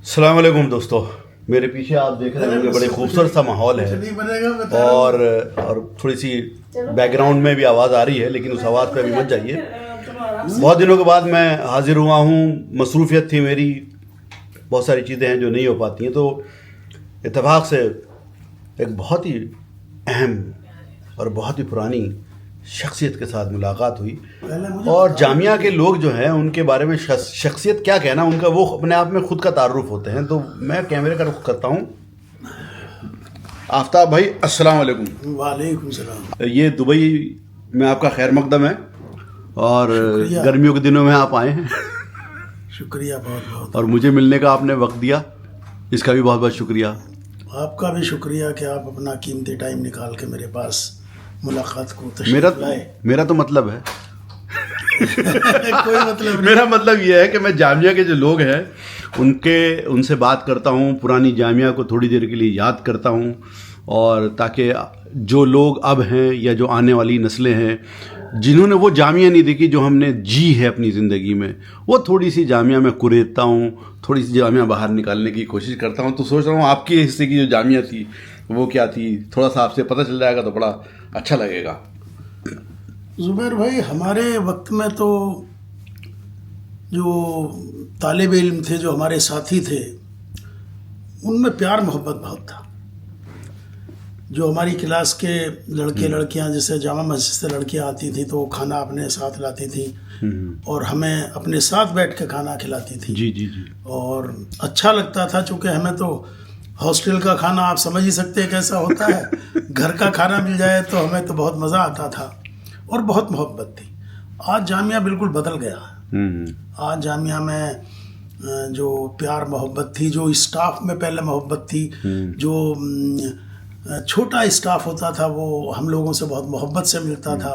अस्सलाम वालेकुम दोस्तों, मेरे पीछे आप देख रहे होंगे बड़े खूबसूरत सा माहौल है और थोड़ी सी बैकग्राउंड में भी आवाज़ आ रही है, लेकिन उस आवाज़ पे अभी मत जाइए। बहुत दिनों के बाद मैं हाजिर हुआ हूँ। मसरूफियत थी मेरी, बहुत सारी चीज़ें हैं जो नहीं हो पाती हैं, तो इत्तेफाक से एक बहुत ही अहम और बहुत ही पुरानी शख्सियत के साथ मुलाकात हुई। और जामिया के लोग जो हैं उनके बारे में शख्सियत क्या कहना, उनका वो अपने आप में ख़ुद का तारुफ होते हैं। तो मैं कैमरे का रुख करता हूँ। आफ्ताब भाई, अस्सलाम वालेकुम। वालेकुम सलाम। ये दुबई में आपका खैर मकदम है और गर्मियों के दिनों में आप आए हैं। शुक्रिया, बहुत बहुत। और मुझे मिलने का आपने वक्त दिया, इसका भी बहुत बहुत शुक्रिया। आपका भी शुक्रिया कि आप अपना कीमती टाइम निकाल के मेरे पास मुलाकात को मेरा तो मतलब है कोई मतलब नहीं। मेरा मतलब ये है कि मैं जामिया के जो लोग हैं उनसे बात करता हूँ, पुरानी जामिया को थोड़ी देर के लिए याद करता हूँ, और ताकि जो लोग अब हैं या जो आने वाली नस्लें हैं जिन्होंने वो जामिया नहीं देखी जो हमने जी है अपनी ज़िंदगी में, वो थोड़ी सी जामिया में कुरेदता हूँ, थोड़ी सी जामिया बाहर निकालने की कोशिश करता हूँ। तो सोच रहा हूँ आपके हिस्से की जो जामिया थी वो क्या थी, थोड़ा सा आपसे पता चल जाएगा तो बड़ा अच्छा लगेगा। ज़ुबैर भाई, हमारे वक्त में तो जो तालिब इल्म थे, जो हमारे साथी थे, उनमें प्यार मोहब्बत बहुत था। जो हमारी क्लास के लड़के लड़कियां, जैसे जामा मस्जिद से लड़कियां आती थी तो वो खाना अपने साथ लाती थी और हमें अपने साथ बैठ के खाना खिलाती थी। जी जी जी। और अच्छा लगता था, चूँकि हमें तो हॉस्टल का खाना आप समझ ही सकते हैं कैसा होता है। घर का खाना मिल जाए तो हमें तो बहुत मज़ा आता था और बहुत मोहब्बत थी। आज जामिया बिल्कुल बदल गया। आज जामिया में जो प्यार मोहब्बत थी, जो स्टाफ में पहले मोहब्बत थी, जो छोटा स्टाफ होता था वो हम लोगों से बहुत मोहब्बत से मिलता था,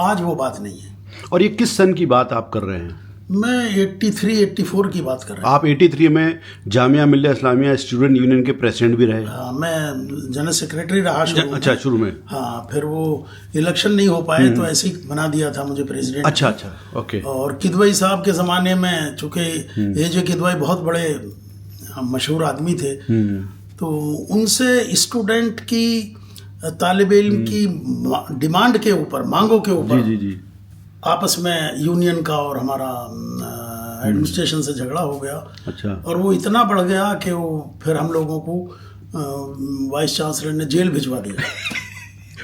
आज वो बात नहीं है। और ये किस सन की बात आप कर रहे हैं? मैं 83-84 की बात कर रहा हूँ। आप 83 में जामिया मिल्लिया इस्लामिया स्टूडेंट यूनियन के प्रेसिडेंट भी रहे? हाँ, मैं जनरल सेक्रेटरी रहा शुरू में। अच्छा, शुरू में। हाँ, फिर वो इलेक्शन नहीं हो पाए तो ऐसे ही बना दिया था मुझे प्रेसिडेंट। अच्छा अच्छा, ओके। और किदवाई साहब के ज़माने में, चूँकि ये जो किदवाई बहुत बड़े मशहूर आदमी थे, तो उनसे स्टूडेंट की, तालिब इल्म की डिमांड के ऊपर, मांगों के ऊपर जी जी जी आपस में यूनियन का और हमारा एडमिनिस्ट्रेशन से झगड़ा हो गया। अच्छा। और वो इतना बढ़ गया कि वो फिर हम लोगों को वाइस चांसलर ने जेल भिजवा दिया।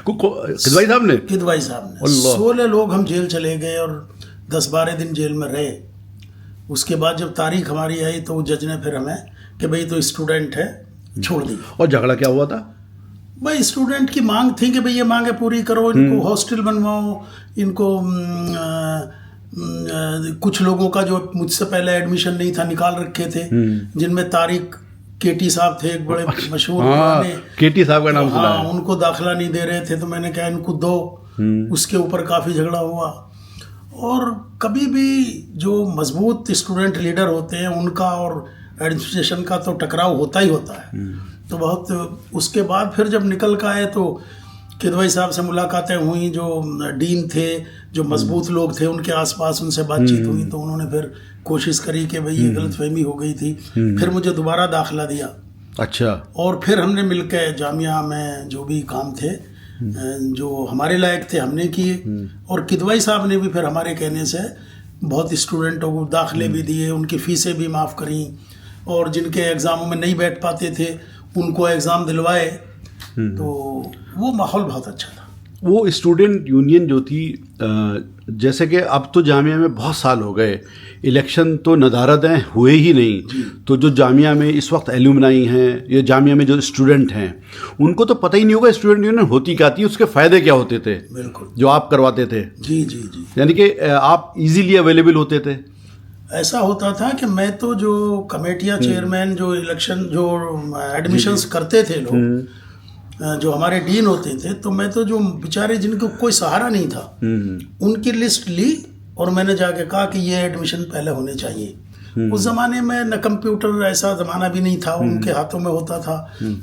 किदवाई साहब ने? किदवाई साहब ने 16 लोग हम जेल चले गए और 10-12 दिन जेल में रहे। उसके बाद जब तारीख हमारी आई तो जज ने फिर हमें कि भाई तो स्टूडेंट है, छोड़ दी। और झगड़ा क्या हुआ था? भाई स्टूडेंट की मांग थी कि भाई ये मांगे पूरी करो, इनको हॉस्टल बनवाओ, इनको कुछ लोगों का जो मुझसे पहले एडमिशन नहीं था निकाल रखे थे, जिनमें तारिक केटी साहब थे, एक बड़े मशहूर। केटी साहब का नाम सुना है। उनको दाखिला नहीं दे रहे थे तो मैंने कहा इनको दो। उसके ऊपर काफ़ी झगड़ा हुआ। और कभी भी जो मजबूत स्टूडेंट लीडर होते हैं उनका और एडमिनिस्ट्रेशन का तो टकराव होता ही होता है। तो बहुत उसके बाद फिर जब निकल कर आए तो किदवाई साहब से मुलाकातें हुई, जो डीन थे, जो मजबूत लोग थे उनके आसपास, उनसे बातचीत हुई, तो उन्होंने फिर कोशिश करी कि भाई ये गलतफहमी हो गई थी। फिर मुझे दोबारा दाखिला दिया। अच्छा। और फिर हमने मिलकर जामिया में जो भी काम थे जो हमारे लायक थे हमने किए। और किदवाई साहब ने भी फिर हमारे कहने से बहुत स्टूडेंटों को दाखिले भी दिए, उनकी फ़ीसें भी माफ़ करी, और जिनके एग्ज़ामों में नहीं बैठ पाते थे उनको एग्ज़ाम दिलवाए। तो वो माहौल बहुत अच्छा था। वो स्टूडेंट यूनियन जो थी, जैसे कि अब तो जामिया में बहुत साल हो गए, इलेक्शन तो नदारदें हुए ही नहीं, तो जो जामिया में इस वक्त एल्यूमनाई हैं या जामिया में जो स्टूडेंट हैं उनको तो पता ही नहीं होगा स्टूडेंट यूनियन होती क्या थी, उसके फ़ायदे क्या होते थे। बिल्कुल। जो आप करवाते थे। जी जी जी। यानी कि आप इजीली अवेलेबल होते थे। ऐसा होता था कि मैं तो जो कमेटियाँ चेयरमैन, जो इलेक्शन, जो एडमिशन्स करते थे लोग, जो हमारे डीन होते थे, तो मैं तो जो बेचारे जिनको कोई सहारा नहीं था उनकी लिस्ट ली और मैंने जाके कहा कि ये एडमिशन पहले होने चाहिए। उस ज़माने में न कंप्यूटर, ऐसा ज़माना भी नहीं था, उनके हाथों में होता था,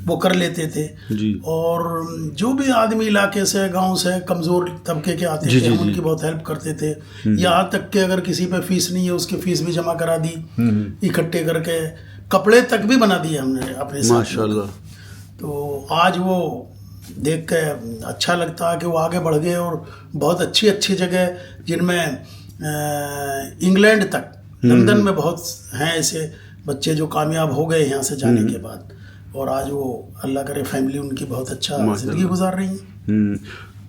वो कर लेते थे जी। और जो भी आदमी इलाके से, गांव से, कमज़ोर तबके के आते थे, हम उनकी बहुत हेल्प करते थे। यहाँ तक कि अगर किसी पे फीस नहीं है उसकी फ़ीस भी जमा करा दी इकट्ठे करके। कपड़े तक भी बना दिए हमने अपने साथ। माशाल्लाह। तो आज वो देख के अच्छा लगता है कि वो आगे बढ़ गए और बहुत अच्छी अच्छी जगह, जिनमें इंग्लैंड तक, लंदन में बहुत हैं ऐसे बच्चे जो कामयाब हो गए यहाँ से जाने के बाद, और आज वो अल्लाह करे फैमिली उनकी बहुत अच्छा ज़िंदगी गुजार रही है।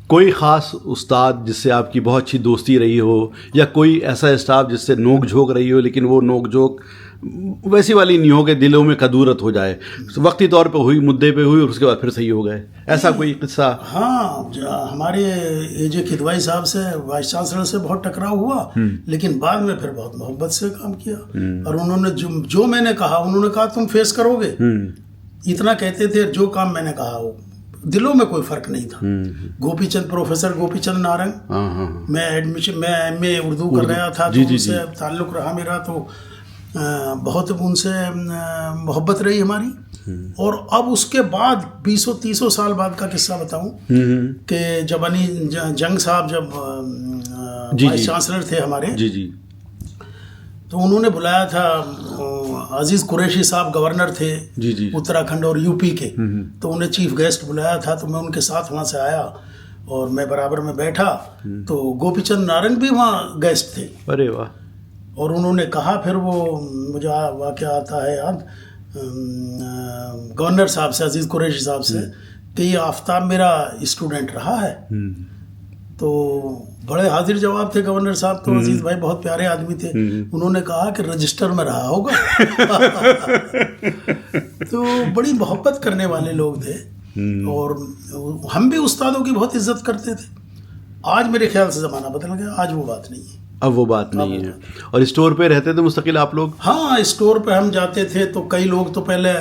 कोई ख़ास उस्ताद जिससे आपकी बहुत अच्छी दोस्ती रही हो, या कोई ऐसा स्टाफ जिससे नोक झोंक रही हो, लेकिन वो नोक झोंक वैसी वाली नहीं हो कि दिलों में कदूरत हो जाए, वक्ती तौर पे हुई, मुद्दे पे हुई और उसके बाद फिर सही हो गए, ऐसा कोई किस्सा? हाँ, हमारे एजे किदवाई साहब से, वाइस चांसलर से बहुत टकराव हुआ, लेकिन बाद में फिर बहुत मोहब्बत से काम किया, और उन्होंने जो मैंने कहा, उन्होंने कहा तुम फेस करोगे, इतना कहते थे। जो काम मैंने कहा वो दिलों में कोई फर्क नहीं था। गोपीचंद, प्रोफेसर गोपीचंद नारंग, मैं MA उर्दू कर रहा था, तो उनसे ताल्लुक़ रहा मेरा, तो बहुत उनसे मोहब्बत रही हमारी। और अब उसके बाद 20-30 साल बाद का किस्सा बताऊं कि जब अनी जंग साहब जब वाइस चांसलर थे हमारे, तो उन्होंने बुलाया था, अजीज़ कुरैशी साहब गवर्नर थे उत्तराखंड और यूपी के, तो उन्हें चीफ गेस्ट बुलाया था, तो मैं उनके साथ वहाँ से आया और मैं बराबर में बैठा, तो गोपीचंद नारंग भी वहाँ गेस्ट थे। अरे वाह। और उन्होंने कहा, फिर वो मुझे वाक़या आता है याद, गवर्नर साहब से, अजीज़ कुरैशी साहब से, कि ये आफ्ताब मेरा स्टूडेंट रहा है। तो बड़े हाजिर जवाब थे गवर्नर साहब, तो अजीज़ भाई बहुत प्यारे आदमी थे, उन्होंने कहा कि रजिस्टर में रहा होगा। तो बड़ी मोहब्बत करने वाले लोग थे, और हम भी उस्तादों की बहुत इज्जत करते थे। आज मेरे ख्याल से ज़माना बदल गया, आज वो बात नहीं है। अब वो बात नहीं है। और स्टोर पे रहते थे मुस्तकिल आप लोग? हाँ, स्टोर पे हम जाते थे, तो कई लोग तो पहले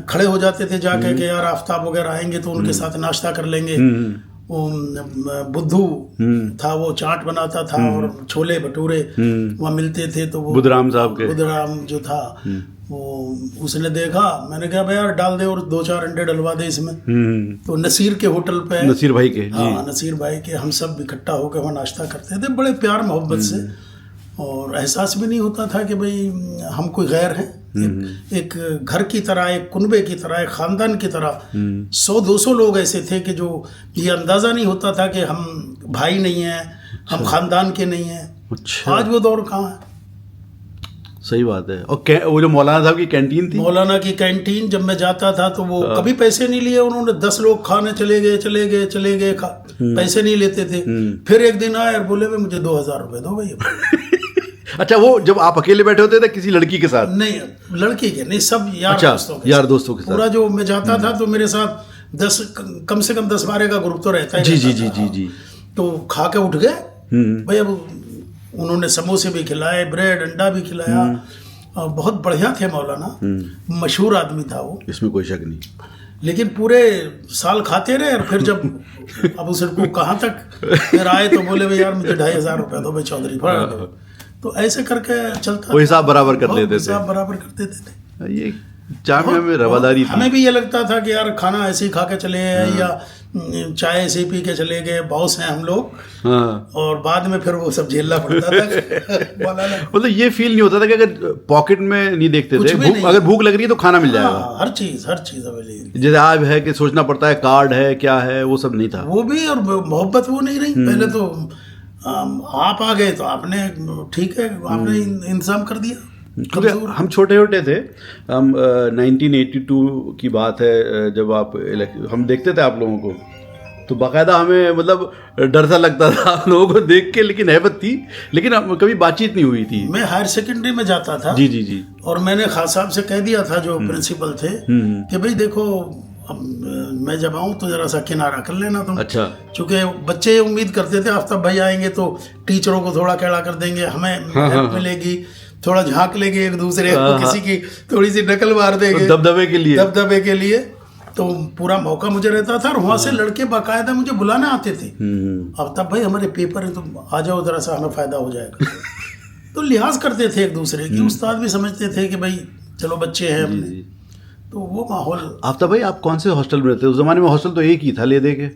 खड़े हो जाते थे जाके कि यार आफ्ताब वगैरह आएंगे तो उनके साथ नाश्ता कर लेंगे। वो बुद्धू था, वो चाट बनाता था और छोले भटूरे वहाँ मिलते थे, तो वो बुधराम साहब के, बुधराम जो था वो, उसने देखा, मैंने कहा भाई यार डाल दे और 2-4 अंडे डलवा दे इसमें। तो नसीर के होटल पे, नसीर भाई के, हाँ नसीर भाई के, हम सब इकट्ठा होकर वहाँ नाश्ता करते थे बड़े प्यार मोहब्बत से, और एहसास भी नहीं होता था कि भाई हम कोई गैर हैं। एक घर की तरह, एक कुनबे की तरह, एक ख़ानदान की तरह 100-200 लोग ऐसे थे कि जो ये अंदाज़ा नहीं होता था कि हम भाई नहीं हैं, हम ख़ानदान के नहीं हैं। अच्छा। आज वो दौर कहाँ है? सही बात है। और वो जो मौलाना साहब की कैंटीन थी, मौलाना की कैंटीन, जब मैं जाता था तो वो कभी पैसे नहीं लिए उन्होंने। 10 लोग खाने चले गए, पैसे नहीं लेते थे। फिर एक दिन आए और बोले भाई मुझे 2000 रुपये दो भैया। अच्छा, वो जब आप अकेले बैठे होते थे किसी लड़की के साथ? नहीं, लड़की के नहीं, सब यार दोस्तों के साथ। पूरा जो मैं जाता था तो मेरे साथ कम से कम 10-12 का ग्रुप तो रहता है। जी। तो खा के उठ गए भाई। अब उन्होंने समोसे भी खिलाए, ब्रेड अंडा भी खिलाया, बहुत बढ़िया थे मौलाना, मशहूर आदमी था वो, इसमें कोई शक नहीं। लेकिन पूरे साल खाते रहे, और फिर जब अब उसको कहाँ तक फिर आए तो बोले भाई यार मुझे 2500 रुपये दो भाई चौधरी, तो ऐसे करके चलता, वो हिसाब बराबर कर लेते थे। हिसाब बराबर कर देते थे। ये जामिया में रवादारी थी। हमें भी ये लगता था कि यार खाना ऐसे ही खा के चले गए, या चाय ऐसे ही पी के चले गए, बॉस हैं हम लोग। और बाद में फिर वो सब झेलना पड़ता था। मतलब ये फील नहीं होता था कि अगर पॉकेट में नहीं देखते थे, अगर भूख लग रही है तो खाना मिल जाएगा। हर चीज अवेलेबल, जैसे आज है कि सोचना पड़ता है कार्ड है क्या है, वो सब नहीं था। वो भी, और मोहब्बत वो नहीं रही। पहले तो आप आ गए तो आपने, ठीक है, आपने इंतजाम कर दिया। हम छोटे थे, हम 1982 की बात है, जब हम देखते थे आप लोगों को, तो बाकायदा हमें मतलब डर सा लगता था आप लोगों को देख के, लेकिन हैबत थी, लेकिन कभी बातचीत नहीं हुई थी। मैं हायर सेकेंडरी में जाता था। जी। और मैंने खान साहब से कह दिया था, जो प्रिंसिपल थे, कि भाई देखो अब मैं जब आऊँ तो जरा सा किनारा कर लेना तुम। अच्छा। चूँकि बच्चे उम्मीद करते थे आफ्ताब भाई आएंगे तो टीचरों को थोड़ा कैड़ा कर देंगे, हमें हेल्प मिलेगी, थोड़ा झांक लेंगे एक दूसरे को, किसी की थोड़ी सी नकल मार देंगे, दबदबे के लिए। तो पूरा मौका मुझे रहता था, और वहाँ से लड़के बाकायदा मुझे बुलाने आते थे, आफ्ताब भाई हमारे पेपर है, तुम आ जाओ जरा सा, हमें फ़ायदा हो जाएगा। तो लिहाज करते थे एक दूसरे की। उस्ताद भी समझते थे कि भाई चलो बच्चे हैं अपने, तो वो माहौल। आफ्ताब भाई आप कौन से हॉस्टल में रहते? उस जमाने में हॉस्टल तो एक ही था, ले दे के।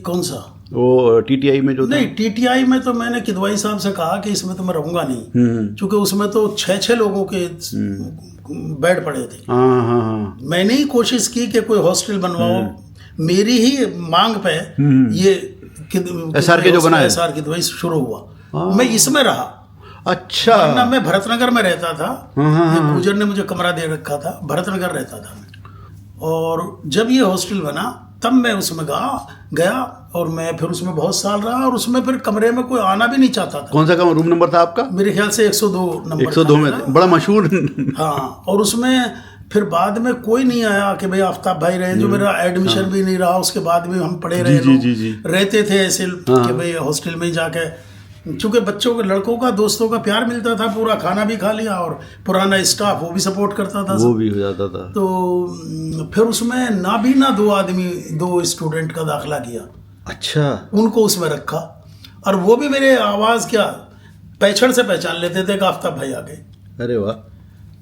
कौन सा? वो टीटीआई में जो नहीं, टीटीआई में तो मैंने किदवाई साहब से कहा कि इसमें तो मैं रहूंगा नहीं, क्योंकि उसमें तो 6-6 लोगों के बेड पड़े थे। हाँ हाँ हाँ। मैंने ही कोशिश की कि कोई हॉस्टल बनवाओ, मेरी ही मांग पे ये SR के जो बना है, SR की दवाई शुरू हुआ। मैं इसमें रहा। अच्छा। वरना मैं भरतनगर में रहता था, गुजर ने मुझे कमरा दे रखा था, भरतनगर रहता था मैं। और जब ये हॉस्टल बना तब मैं उसमें गया और मैं फिर उसमें बहुत साल रहा, और उसमें फिर कमरे में कोई आना भी नहीं चाहता था। कौन सा रूम नंबर था आपका? मेरे ख्याल से 102 नंबर। 102 में बड़ा मशहूर। हाँ, और उसमें फिर बाद में कोई नहीं आया कि भाई आफ्ताब भाई रहे, जो मेरा एडमिशन भी नहीं रहा, उसके बाद भी हम पढ़े रहे, रहते थे ऐसे कि भाई हॉस्टल में ही जाके, चूंकि बच्चों के लड़कों का दोस्तों का प्यार मिलता था, पूरा खाना भी खा लिया और पुराना स्टाफ वो भी सपोर्ट करता था, वो भी हो जाता था। तो फिर उसमें ना 2 स्टूडेंट का दाखिला किया। अच्छा। उनको उसमें रखा, और वो भी मेरे आवाज़ क्या पहचान से पहचान लेते थे कि आफ्ताब भाई आ गए। अरे वाह।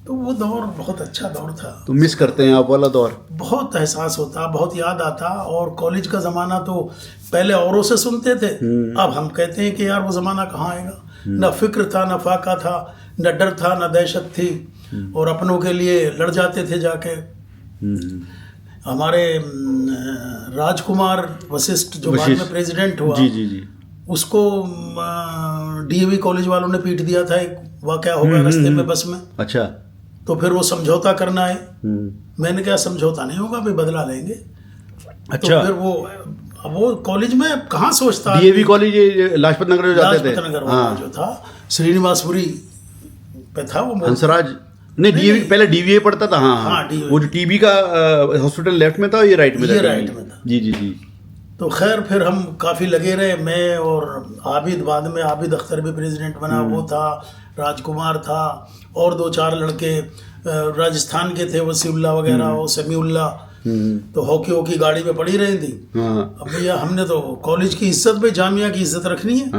तो वो दौर बहुत अच्छा दौर था। तो मिस करते हैं आप वाला दौर? बहुत एहसास होता, बहुत याद आता। और कॉलेज का ज़माना तो पहले औरों से सुनते थे, अब हम कहते हैं कि यार वो ज़माना कहाँ आएगा। न फिक्र था, न फाका था, न डर था, न दहशत थी, और अपनों के लिए लड़ जाते थे जाके। हमारे राजकुमार वशिष्ठ जो बाद में प्रेसिडेंट हुआ, जी, उसको DAV कॉलेज वालों ने पीट दिया था, एक वाकया हो गया रास्ते में बस में। अच्छा। तो फिर वो समझौता करना है, मैंने कहा समझौता नहीं होगा भाई, बदला लेंगे। अच्छा। तो फिर वो कॉलेज में कहाँ सोचता, DAV कॉलेज लाजपत नगर जाते थे। लाजपत नगर जो था श्रीनिवासपुरी पे था वो। हंसराज नहीं, DAV पहले DVA पढ़ता था। हाँ, वो जो TB का हॉस्पिटल लेफ्ट में था, ये राइट में था। ये राइट में था। जी। तो खैर फिर हम काफ़ी लगे रहे, मैं और आबिद, बाद में आबिद अख्तर भी प्रेसिडेंट बना, वो था, राजकुमार था, और 2-4 लड़के राजस्थान के थे, वसीउल्ला वगैरह और समीउल्ला। तो हॉकी गाड़ी में पड़ी रही थी। अब भैया हमने तो कॉलेज की इज्जत पे, जामिया की इज्जत रखनी है।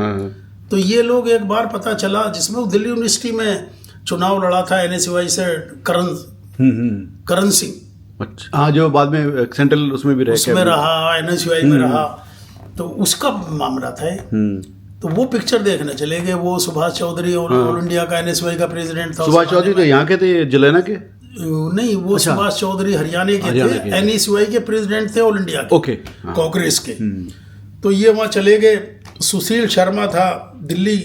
तो ये लोग एक बार पता चला, जिसमें वो दिल्ली यूनिवर्सिटी में चुनाव लड़ा था NSY से करण सिंह। अच्छा। हाँ, जो बाद में सेंट्रल उसमें भी रहा, NSY में रहा, तो उसका मामला था। तो वो पिक्चर देखने चले गए। वो सुभाष चौधरी ऑल इंडिया का NSY का प्रेसिडेंट था। सुभाष चौधरी तो यहाँ के थे, जलेना के? नहीं, वो सुभाष चौधरी हरियाणा के थे, NSY के प्रेसिडेंट थे ऑल इंडिया के, कांग्रेस के। तो ये वहाँ चले गए। सुशील शर्मा था दिल्ली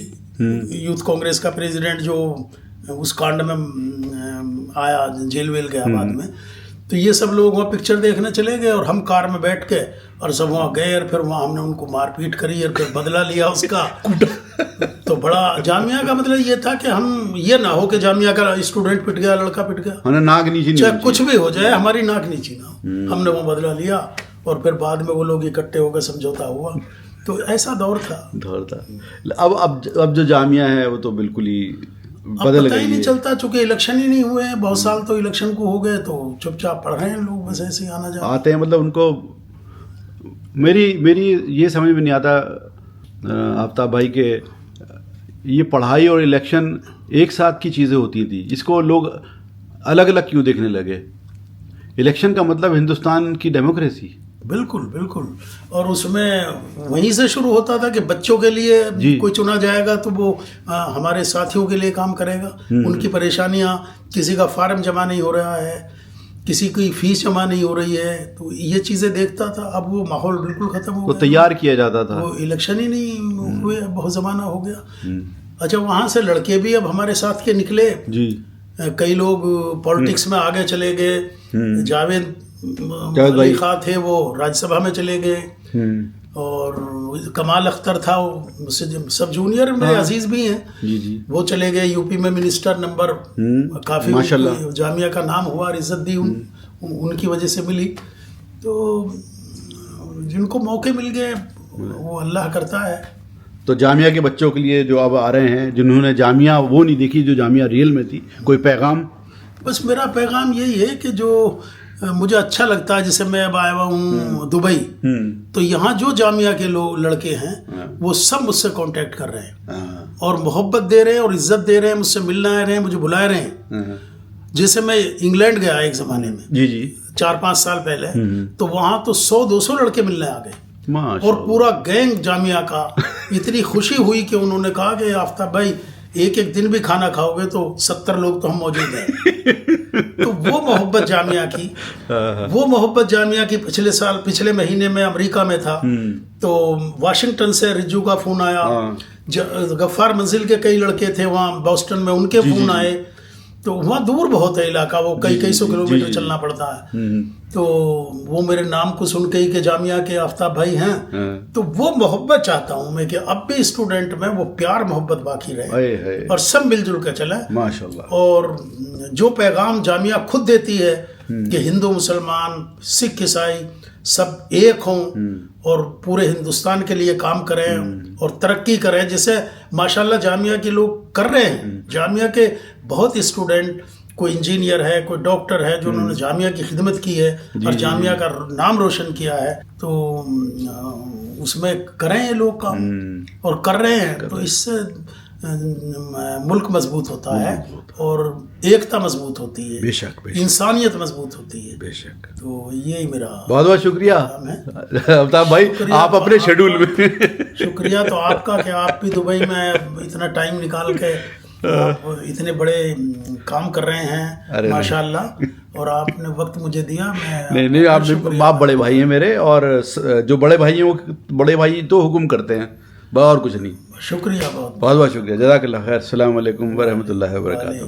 यूथ कांग्रेस का प्रेसिडेंट, जो उस कांड में आया, जेल वेल गया बाद में। तो ये सब लोग वहाँ पिक्चर देखने चले गए, और हम कार में बैठ के और सब वहाँ गए, और फिर वहाँ हमने उनको मारपीट करी और फिर बदला लिया उसका। तो बड़ा जामिया का मतलब ये था कि हम ये ना हो कि जामिया का स्टूडेंट पिट गया, लड़का पिट गया, नाक नीची, चाहे कुछ भी हो जाए, हमारी नाक नीची ना हो। हमने वो बदला लिया, और फिर बाद में वो लोग इकट्ठे होकर समझौता हुआ। तो ऐसा दौर था। अब जो जामिया है वो तो बिल्कुल ही बदल पता ही नहीं चलता, चूंकि इलेक्शन ही नहीं हुए हैं बहुत साल, तो इलेक्शन को हो गए तो चुपचाप पढ़ रहे हैं लोग, बस ऐसे ही आना जाना आते हैं। मतलब उनको मेरी ये समझ में नहीं आता आफ्ताब भाई के, ये पढ़ाई और इलेक्शन एक साथ की चीज़ें होती थी, इसको लोग अलग अलग क्यों देखने लगे? इलेक्शन का मतलब हिंदुस्तान की डेमोक्रेसी। बिल्कुल। और उसमें वहीं से शुरू होता था कि बच्चों के लिए कोई चुना जाएगा तो वो हमारे साथियों के लिए काम करेगा। उनकी परेशानियां, किसी का फार्म जमा नहीं हो रहा है, किसी की फीस जमा नहीं हो रही है, तो ये चीज़ें देखता था। अब वो माहौल बिल्कुल ख़त्म हो गया, तैयार किया जाता था, वो इलेक्शन ही नहीं हुए, बहुत ज़माना हो गया। अच्छा, वहाँ से लड़के भी अब हमारे साथ के निकले जी। कई लोग पॉलिटिक्स में आगे चले गए। जावेद अली खां थे, वो राज्यसभा में चले गए, और कमाल अख्तर था, वो सब जूनियर में अजीज भी हैं, वो चले गए यूपी में मिनिस्टर नंबर, काफ़ी जामिया का नाम हुआ और इज्जत दी उनकी वजह से मिली। तो जिनको मौके मिल गए वो अल्लाह करता है। तो जामिया के बच्चों के लिए जो अब आ रहे हैं, जिन्होंने जामिया वो नहीं देखी जो जामिया रियल में थी, कोई पैगाम? बस मेरा पैगाम यही है कि जो मुझे अच्छा लगता है, जैसे मैं अब आया हुआ हूँ दुबई, तो यहाँ जो जामिया के लोग लड़के हैं वो सब मुझसे कांटेक्ट कर रहे हैं और मोहब्बत दे रहे हैं और इज्जत दे रहे हैं, मुझसे मिलना आ रहे हैं, मुझे बुला रहे हैं। जैसे मैं इंग्लैंड गया एक ज़माने में, जी 4-5 साल पहले, तो वहाँ तो 100-200 लड़के मिलने आ गए और पूरा गैंग जामिया का। इतनी खुशी हुई कि उन्होंने कहा कि आफ्ताब भाई एक एक दिन भी खाना खाओगे तो 70 लोग तो हम मौजूद हैं। तो वो मोहब्बत जामिया की पिछले महीने में अमेरिका में था, तो वाशिंगटन से रिज्जू का फोन आया, गफ्फार मंजिल के कई लड़के थे वहाँ बॉस्टन में, उनके फोन आए। तो वहाँ दूर बहुत है इलाका, वो कई सौ किलोमीटर चलना पड़ता है। तो वो मेरे नाम को सुन के ही के जामिया के आफ्ताब भाई हैं, तो वो मोहब्बत चाहता हूँ मैं कि अब भी स्टूडेंट में वो प्यार मोहब्बत बाकी रहे और सब मिलजुल कर चले माशाल्लाह। और जो पैगाम जामिया खुद देती है कि हिंदू मुसलमान सिख ईसाई सब एक हों और पूरे हिंदुस्तान के लिए काम करें और तरक्की करें, जैसे माशाल्लाह जामिया के लोग कर रहे हैं। जामिया के बहुत स्टूडेंट, कोई इंजीनियर है, कोई डॉक्टर है, जो उन्होंने जामिया की खिदमत की है और जामिया का नाम रोशन किया है, तो उसमें करें ये लोग काम और कर रहे हैं। तो इससे मुल्क मजबूत होता है और एकता मजबूत होती है, बेशक इंसानियत मजबूत होती है, बेशक। तो यही मेरा बहुत बहुत शुक्रिया अल्ताफ भाई, आप अपने शेड्यूल में शुक्रिया तो आपका कि आप भी दुबई में इतना टाइम निकाल के आप इतने बड़े काम कर रहे हैं माशाल्लाह, और आपने वक्त मुझे दिया। मैं नहीं आप बड़े भाई हैं मेरे, और जो बड़े भाई हैं वो बड़े भाई तो हुक्म करते हैं, और कुछ नहीं। शुक्रिया, बहुत बहुत शुक्रिया, जज़ाकल्लाह खैर। अस्सलाम वालेकुम व रहमतुल्लाहि व बरकातहू।